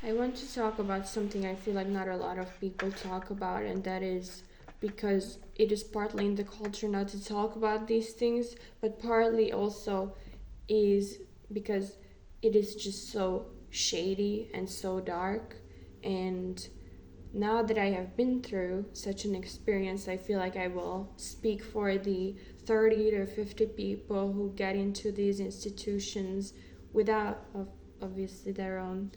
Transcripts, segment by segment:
I want to talk about something I feel like not a lot of people talk about, and that is because it is partly in the culture not to talk about these things, but partly also is because it is just so shady and so dark. And now that I have been through such an experience, I feel like I will speak for the 30 to 50 people who get into these institutions without, obviously, their own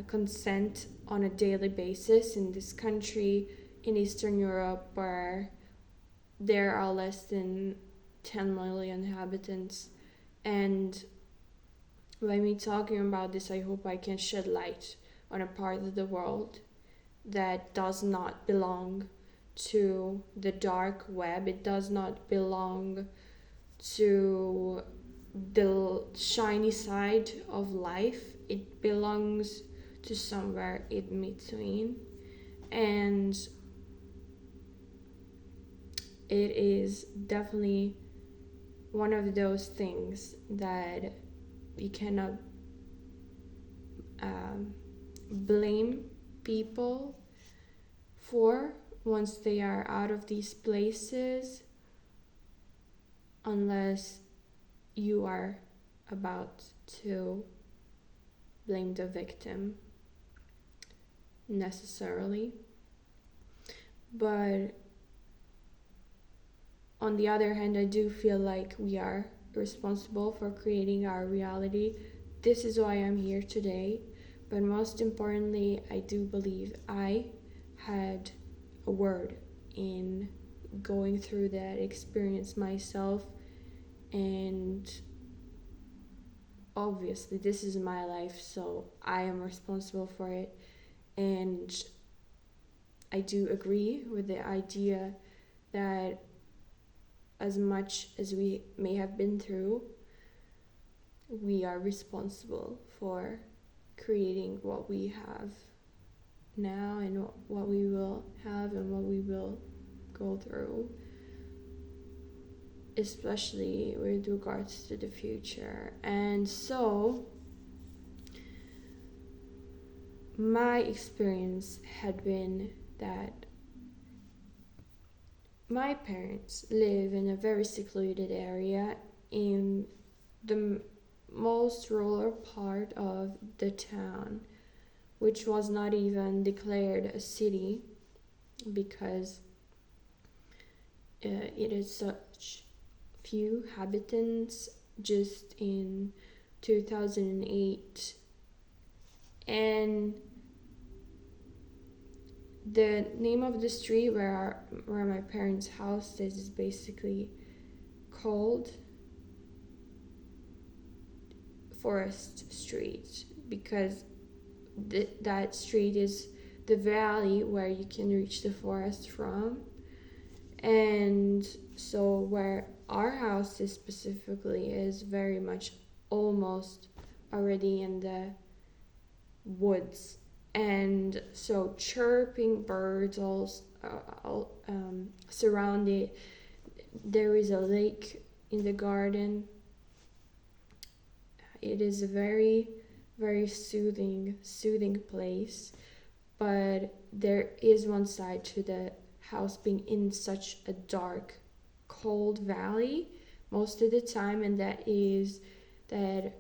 consent on a daily basis in this country in Eastern Europe where there are less than 10 million inhabitants. And by me talking about this, I hope I can shed light on a part of the world that does not belong to the dark web. It does not belong to the shiny side of life. It belongs to somewhere in between. And it is definitely one of those things that you cannot blame people for once they are out of these places, unless you are about to blame the victim necessarily. But on the other hand, I do feel like we are responsible for creating our reality. This is why I'm here today. But most importantly, I do believe I had a word in going through that experience myself. And obviously, this is my life, so I am responsible for it. And I do agree with the idea that as much as we may have been through, we are responsible for creating what we have now and what we will have and what we will go through, especially with regards to the future. And so, my experience had been that my parents live in a very secluded area in the most rural part of the town, which was not even declared a city because it is such few inhabitants just in 2008. And the name of the street where my parents' house is basically called Forest Street because that street is the valley where you can reach the forest from. And so where our house is specifically is very much almost already in the woods. And so chirping birds all surround it. There is a lake in the garden. It is a very, very soothing place. But there is one side to the house being in such a dark, cold valley most of the time, and that is that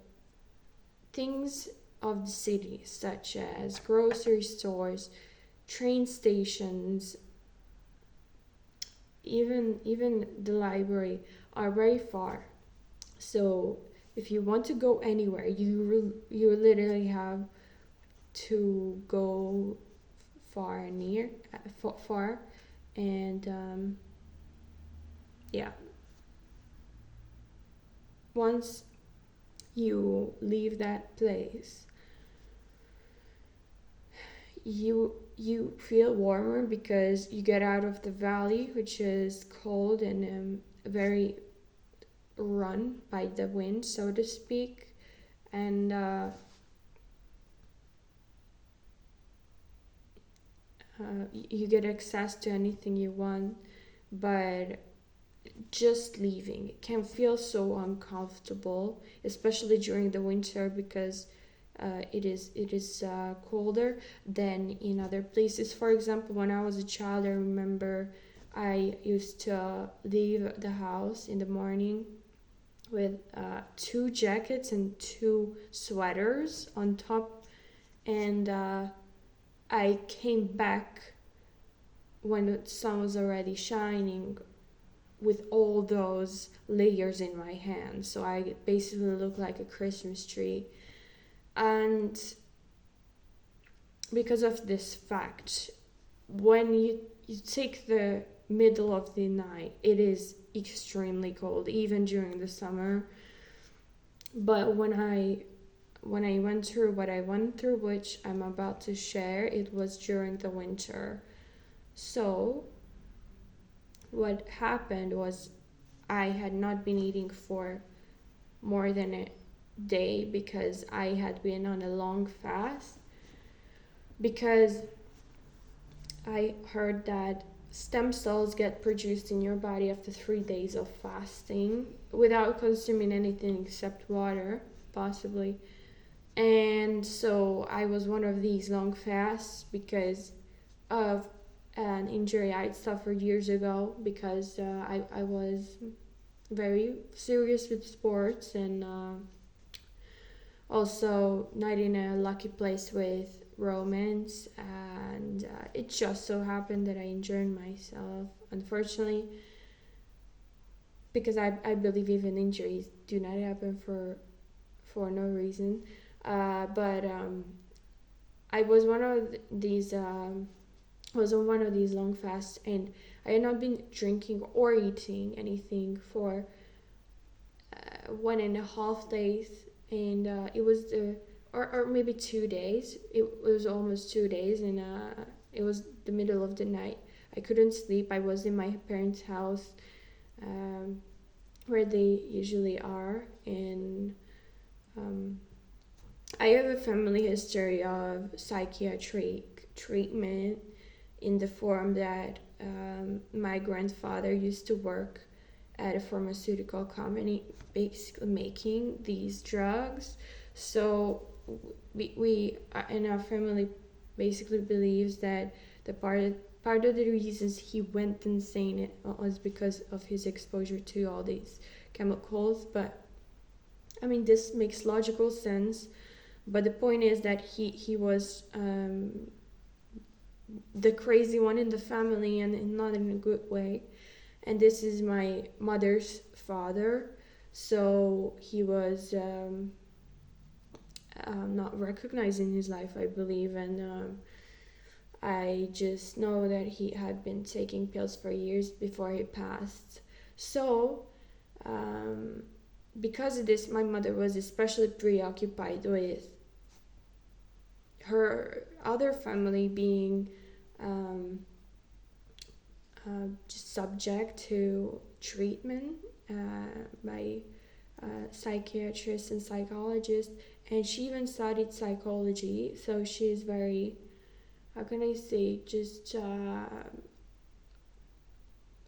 things of the city, such as grocery stores, train stations, even the library, are very far. So if you want to go anywhere, you literally have to go far, and yeah. Once you leave that place, you feel warmer because you get out of the valley, which is cold and very run by the wind, so to speak. And you get access to anything you want. But just leaving can feel so uncomfortable, especially during the winter, because it is colder than in other places. For example, when I was a child, I remember I used to leave the house in the morning with two jackets and two sweaters on top, and I came back when the sun was already shining with all those layers in my hand. So I basically looked like a Christmas tree. And because of this fact, when you take the middle of the night, it is extremely cold, even during the summer. But when I went through what I went through, which I'm about to share, it was during the winter. So what happened was I had not been eating for more than a day because I had been on a long fast, because I heard that stem cells get produced in your body after 3 days of fasting without consuming anything except water, possibly. And so I was one of these long fasts because of an injury I'd suffered years ago, because I was very serious with sports, and also not in a lucky place with romance, and it just so happened that I injured myself, unfortunately, because I believe even injuries do not happen for no reason. But I was on one of these long fasts, and I had not been drinking or eating anything for 1.5 days, and it was or maybe 2 days. It was almost 2 days, and it was the middle of the night. I couldn't sleep. I was in my parents' house, um, where they usually are, and I have a family history of psychiatric treatment, in the form that my grandfather used to work at a pharmaceutical company, basically making these drugs. So we in our family basically believes that the part of the reasons he went insane was because of his exposure to all these chemicals. But I mean, this makes logical sense. But the point is that he was the crazy one in the family, and not in a good way. And this is my mother's father, so he was not recognized in his life, I believe, and I just know that he had been taking pills for years before he passed. So because of this, my mother was especially preoccupied with her other family being just subject to treatment by psychiatrists and psychologists, and she even studied psychology. So she's very, how can I say, just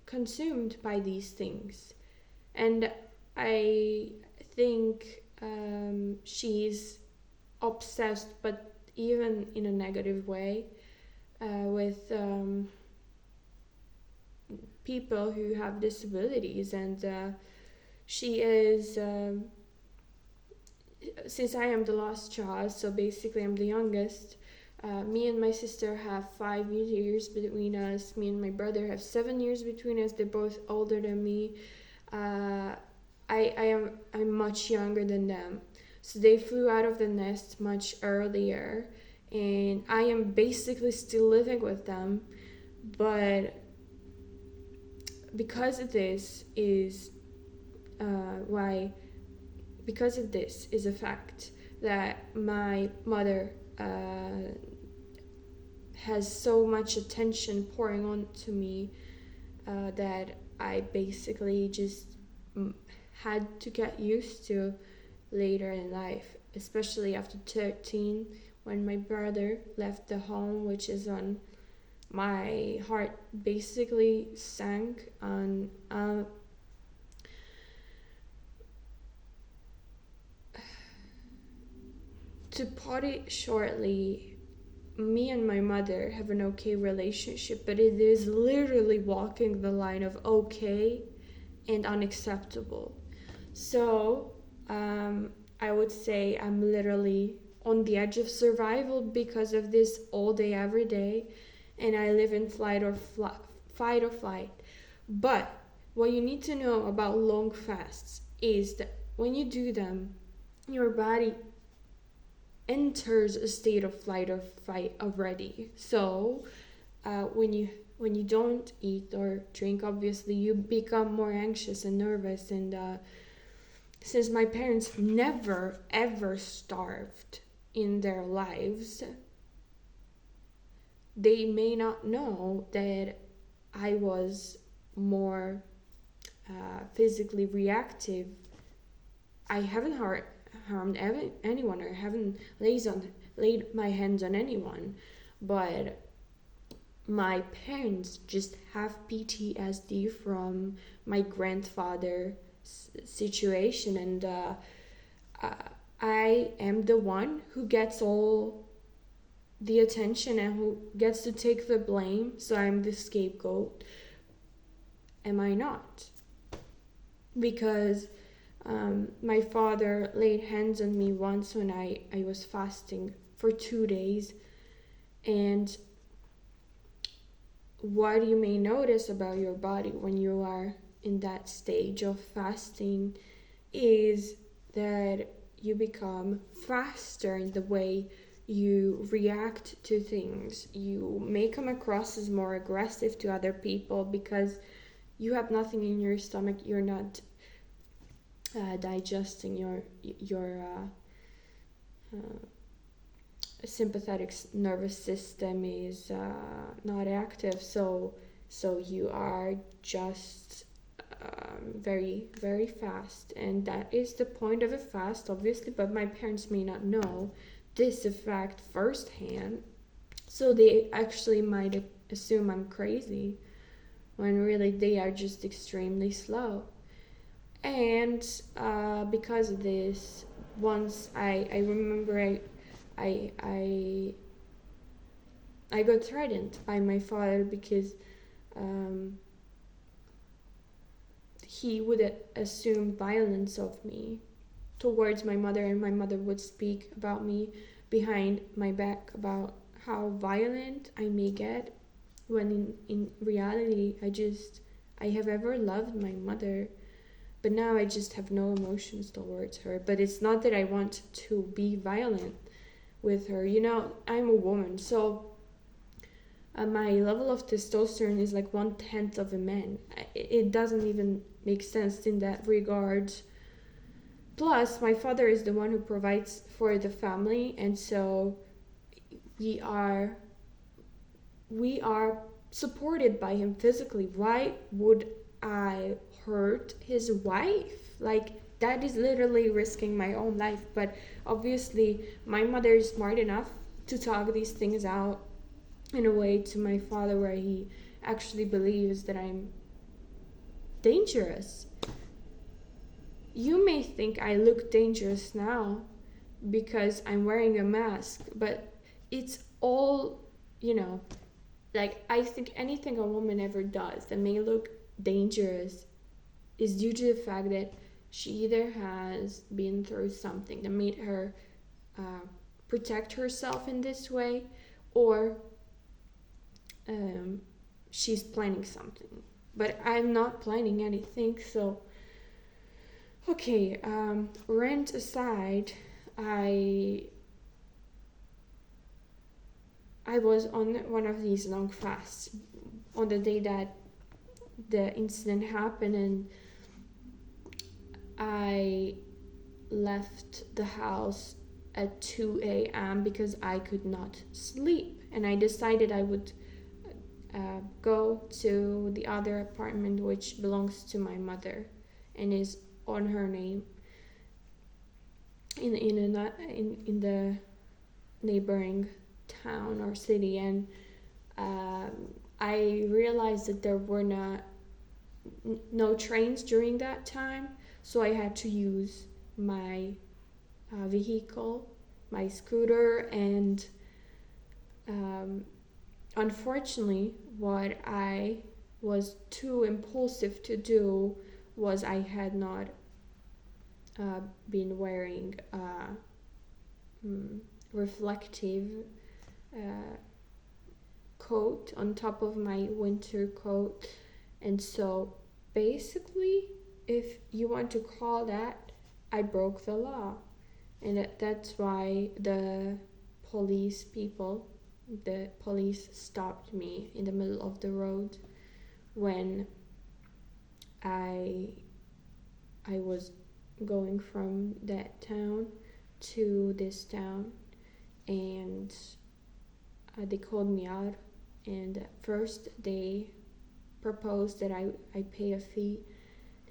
consumed by these things. And I think she's obsessed, but even in a negative way, with people who have disabilities. And she is, since I am the last child, so basically I'm the youngest. Me and my sister have 5 years between us. Me and my brother have 7 years between us. They're both older than me. I'm much younger than them, so they flew out of the nest much earlier, and I am basically still living with them. But because of this is why because of this is a fact that my mother has so much attention pouring on to me, that I basically just had to get used to later in life, especially after 13, when my brother left the home, which is on my heart basically sank. On to put it shortly, me and my mother have an okay relationship, but it is literally walking the line of okay and unacceptable. So, I would say I'm literally on the edge of survival because of this all day, every day, and I live in fight or flight. But what you need to know about long fasts is that when you do them, your body enters a state of flight or fight already. So when you don't eat or drink, obviously you become more anxious and nervous. And since my parents never ever starved in their lives, they may not know that I was more physically reactive. I haven't harmed anyone, or haven't laid my hands on anyone, but my parents just have PTSD from my grandfather's situation, and I am the one who gets all the attention and who gets to take the blame, so I'm the scapegoat. Am I not? Because my father laid hands on me once when I was fasting for 2 days. And what you may notice about your body when you are in that stage of fasting is that you become faster in the way you react to things. You may come across as more aggressive to other people because you have nothing in your stomach. You're not digesting. Your sympathetic nervous system is not active, so you are just very very fast, and that is the point of a fast, obviously. But my parents may not know this effect firsthand, so they actually might assume I'm crazy when really they are just extremely slow. And because of this, once I remember I I I got threatened by my father because he would assume violence of me towards my mother, and my mother would speak about me behind my back about how violent I may get, when in reality I have ever loved my mother. But now I just have no emotions towards her. But it's not that I want to be violent with her. I'm a woman, so my level of testosterone is like 1/10 of a man. It doesn't even make sense in that regard. Plus, my father is the one who provides for the family, and so we are supported by him physically. Why would I hurt his wife? Like, that is literally risking my own life. But obviously my mother is smart enough to talk these things out in a way to my father where he actually believes that I'm dangerous. You may think I look dangerous now because I'm wearing a mask, but it's all, like, I think anything a woman ever does that may look dangerous is due to the fact that she either has been through something that made her protect herself in this way, or she's planning something. But I'm not planning anything, so okay. Rant aside, I was on one of these long fasts on the day that the incident happened, and I left the house at 2 a.m. because I could not sleep, and I decided I would go to the other apartment, which belongs to my mother and is on her name in the neighboring town or city. And I realized that there were no trains during that time, so I had to use my vehicle my scooter, and unfortunately, what I was too impulsive to do was I had not been wearing reflective coat on top of my winter coat. And so basically, if you want to call that, I broke the law. And that's why the police stopped me in the middle of the road when I was going from that town to this town, and they called me out. And first they proposed that I pay a fee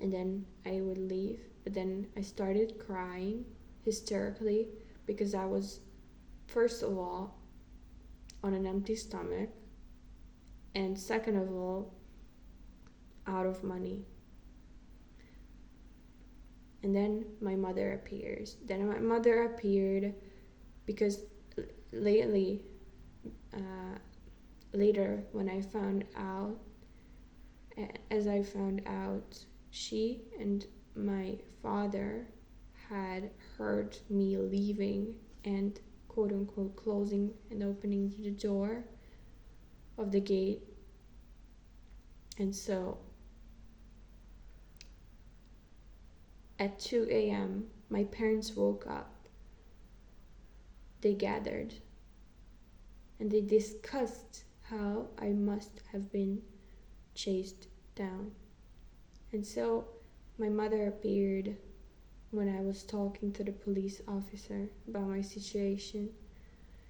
and then I would leave. But then I started crying hysterically because I was, first of all, on an empty stomach, and second of all, out of money. And then my mother appears. Then my mother appeared because later when I found out, she and my father had heard me leaving and quote unquote closing and opening the door of the gate. And so at 2 a.m., my parents woke up. They gathered and they discussed how I must have been chased down. And so my mother appeared when I was talking to the police officer about my situation.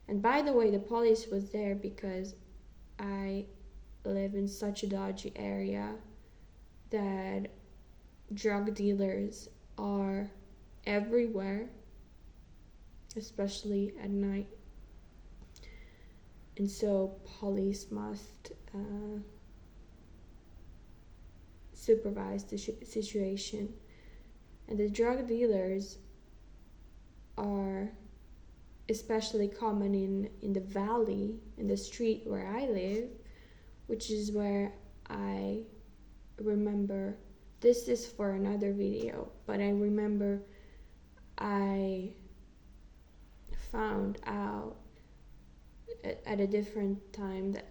And by the way, the police was there because I live in such a dodgy area that drug dealers are everywhere, especially at night. And so police must supervise the situation. And the drug dealers are especially common in the valley, in the street where I live, which is where I remember, this is for another video, but I remember I found out at a different time that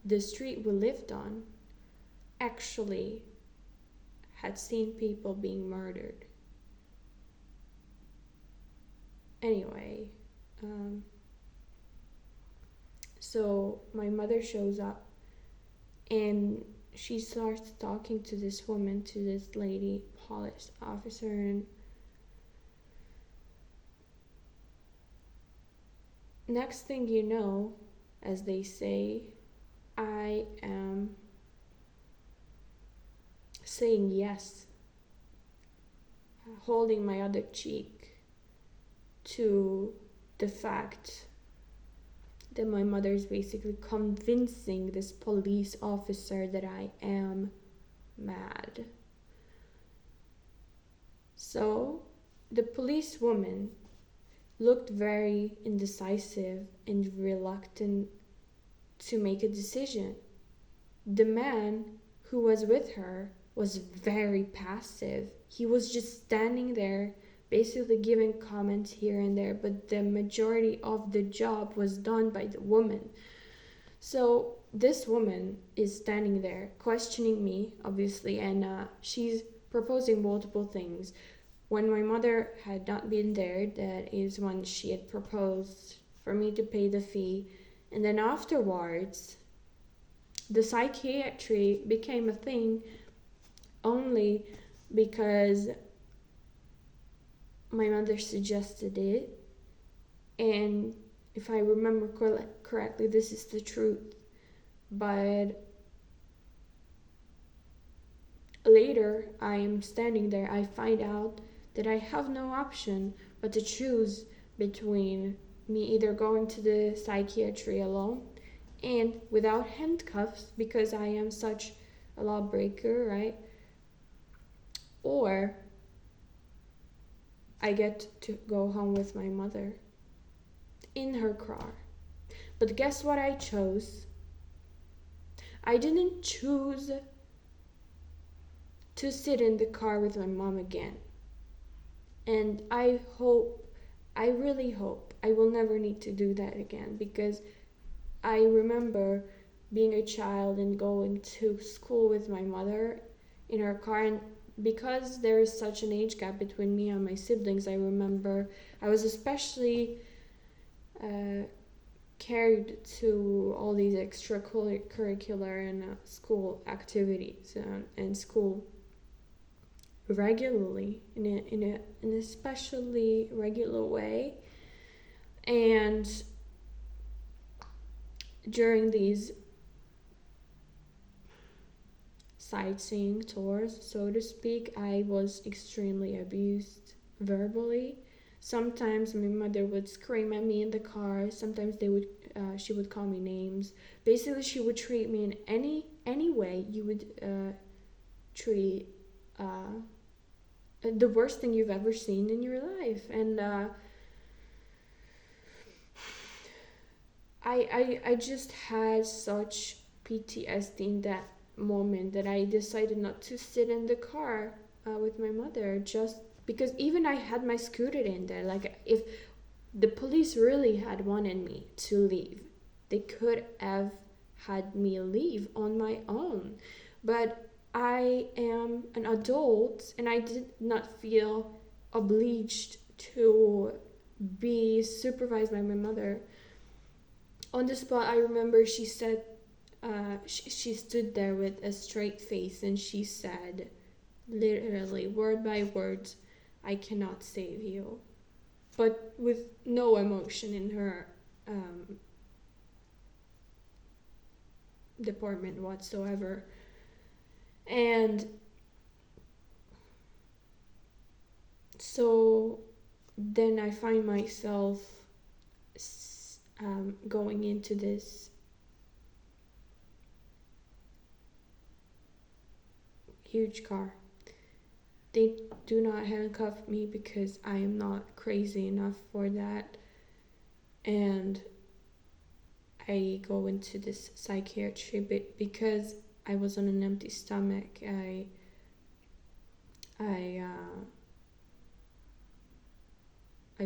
the street we lived on actually had seen people being murdered. Anyway, so my mother shows up and she starts talking to this woman, to this lady, police officer, and next thing you know, as they say, I am saying yes, holding my other cheek to the fact that my mother is basically convincing this police officer that I am mad. So the policewoman looked very indecisive and reluctant to make a decision. The man who was with her was very passive. He was just standing there, basically giving comments here and there, but the majority of the job was done by the woman. So this woman is standing there questioning me, obviously, and she's proposing multiple things. When my mother had not been there, that is when she had proposed for me to pay the fee. And then afterwards, the psychiatry became a thing only because my mother suggested it. And if I remember correctly, this is the truth. But later, I am standing there, I find out that I have no option but to choose between me either going to the psychiatry alone and without handcuffs because I am such a lawbreaker, right? Or I get to go home with my mother. in her car. But guess what I chose? I didn't choose to sit in the car with my mom again. And I really hope, I will never need to do that again, because I remember being a child and going to school with my mother in her car, and because there is such an age gap between me and my siblings, I remember I was especially carried to all these extracurricular and school activities and school regularly in an especially regular way. And during these sightseeing tours, so to speak, I was extremely abused verbally. Sometimes my mother would scream at me in the car. Sometimes she would call me names. Basically, she would treat me in any way you would treat the worst thing you've ever seen in your life. And I just had such PTSD in that moment that I decided not to sit in the car with my mother, just because even I had my scooter in there. Like, if the police really had wanted me to leave, they could have had me leave on my own. But I am an adult and I did not feel obliged to be supervised by my mother. On the spot, I remember she said, she stood there with a straight face and she said, literally, word by word, I cannot save you. But with no emotion in her department whatsoever. And so then I find myself going into this huge car. They do not handcuff me because I am not crazy enough for that. And I go into this psychiatry because I was on an empty stomach. I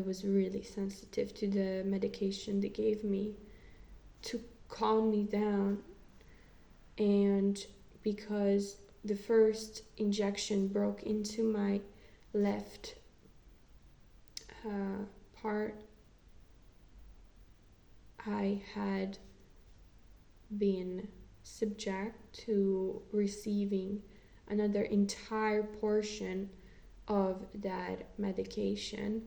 was really sensitive to the medication they gave me to calm me down, and because the first injection broke into my left part, I had been subject to receiving another entire portion of that medication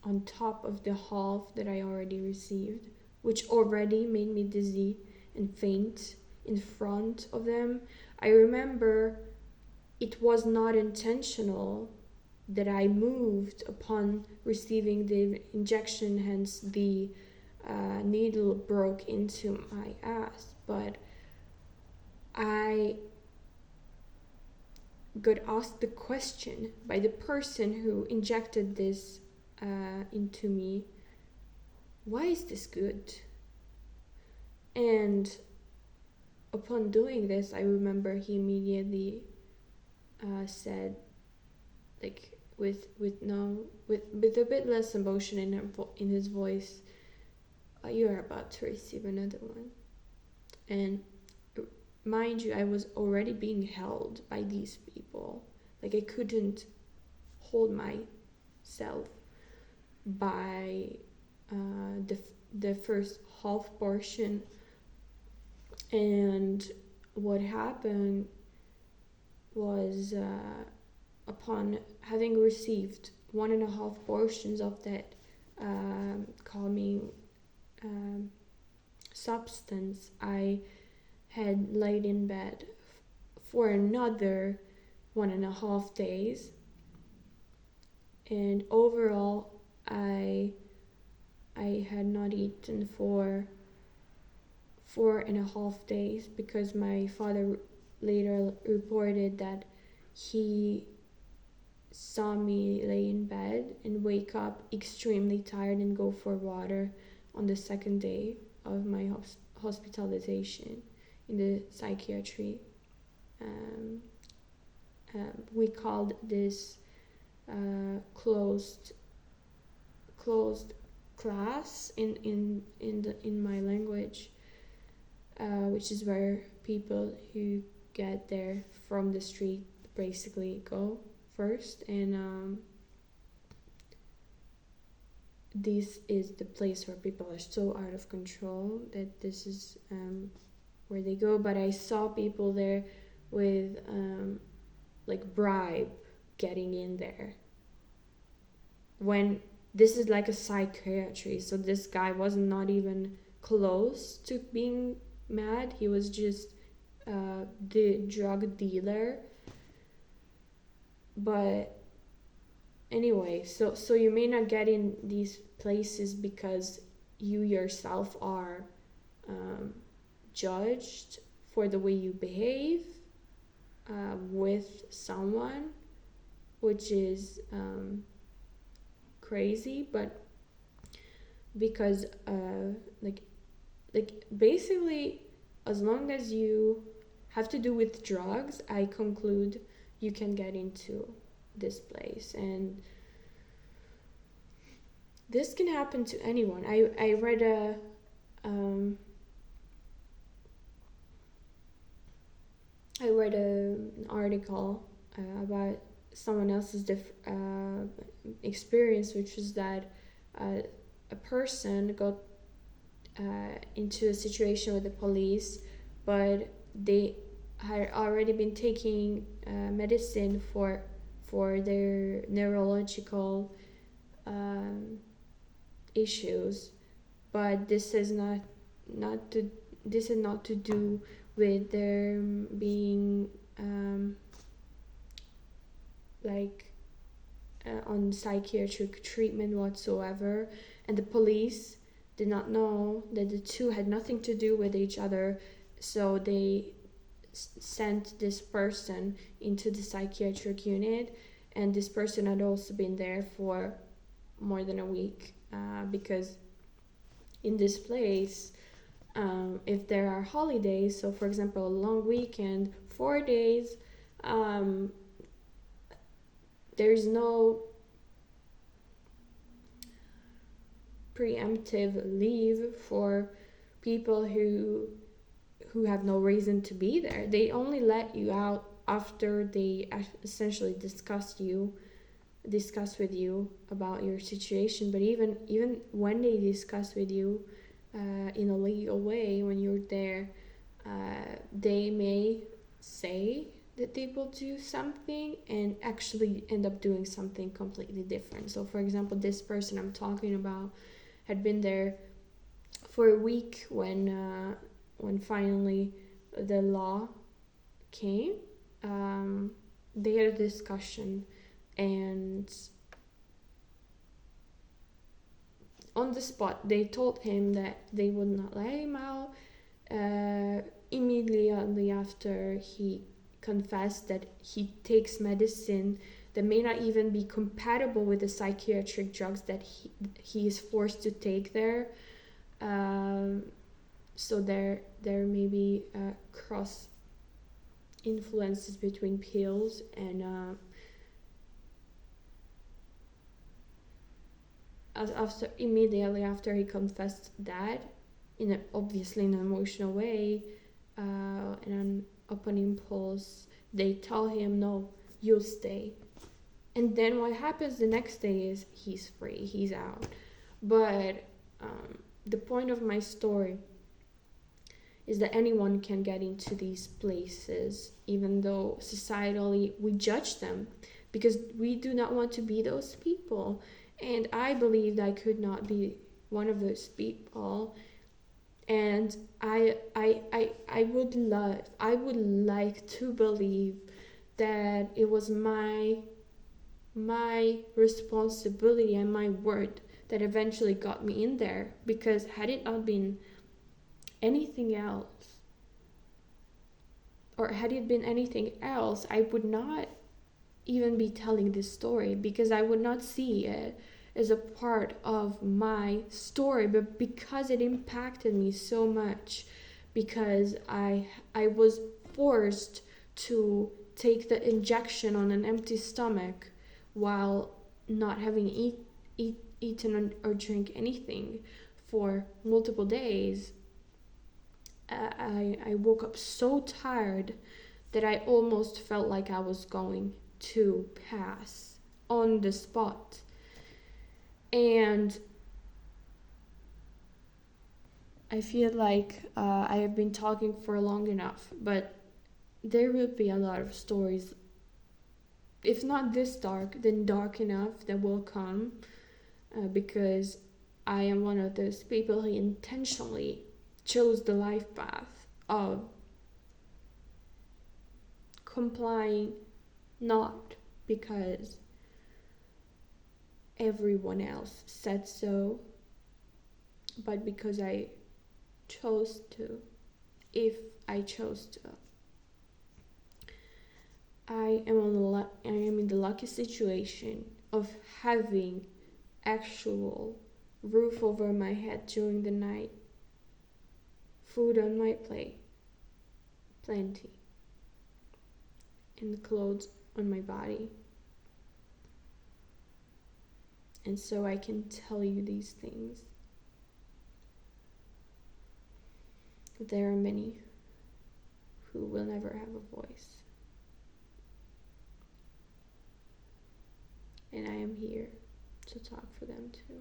on top of the half that I already received, which already made me dizzy and faint in front of them. I remember it was not intentional that I moved upon receiving the injection, hence the needle broke into my ass, but I got asked the question by the person who injected this into me, why is this good? And upon doing this, I remember he immediately said, like, with a bit less emotion in his voice, you're about to receive another one. And mind you, I was already being held by these people. Like, I couldn't hold myself by the first half portion. And what happened was, upon having received 1.5 portions of that calming substance, I had laid in bed for another 1.5 days, and overall I had not eaten for 4.5 days, because my father later reported that he saw me lay in bed and wake up extremely tired and go for water on the second day of my hospitalization in the psychiatry. Um, we called this closed class in my language, which is where people who get there from the street basically go first, and this is the place where people are so out of control that this is where they go. But I saw people there with like bribe getting in there, when this is like a psychiatry, so this guy was not even close to being mad. He was just the drug dealer. But anyway, so you may not get in these places because you yourself are judged for the way you behave with someone, which is crazy. But because like basically, as long as you have to do with drugs, I conclude you can get into this place. And this can happen to anyone. I read an article about someone else's experience, which is that a person got into a situation with the police, but they had already been taking medicine for their neurological issues, but this has not to do with their being on psychiatric treatment whatsoever. And the police did not know that the two had nothing to do with each other, so they sent this person into the psychiatric unit. And this person had also been there for more than a week, because in this place, if there are holidays, so for example a long weekend, 4 days, there's no preemptive leave for people who have no reason to be there. They only let you out after they essentially discuss with you about your situation. But even when they discuss with you in a legal way, when you're there, they may say that they will do something and actually end up doing something completely different. So for example, this person I'm talking about had been there for a week when finally the law came. They had a discussion, and on the spot they told him that they would not let him out. Immediately after he confessed that he takes medicine that may not even be compatible with the psychiatric drugs that he is forced to take there. So there may be cross influences between pills, and immediately after he confessed that, obviously in an emotional way, and upon impulse, they tell him, no, you'll stay. And then what happens the next day is he's free, he's out. But the point of my story is that anyone can get into these places, even though societally we judge them, because we do not want to be those people. And I believed I could not be one of those people. And I would like to believe that it was my responsibility and my word that eventually got me in there, because had it not been anything else, or had it been anything else, I would not even be telling this story, because I would not see it as a part of my story, but because it impacted me so much, because I was forced to take the injection on an empty stomach while not having eaten or drink anything for multiple days. I woke up so tired that I almost felt like I was going to pass on the spot. And I feel like I have been talking for long enough, but there will be a lot of stories, if not this dark, then dark enough, that will come, because I am one of those people who intentionally chose the life path of complying, not because everyone else said so, but because I chose to, if I chose to. I am in the lucky situation of having actual roof over my head during the night, food on my plate, plenty, and clothes on my body. And so I can tell you these things. But there are many who will never have a voice. And I am here to talk for them too.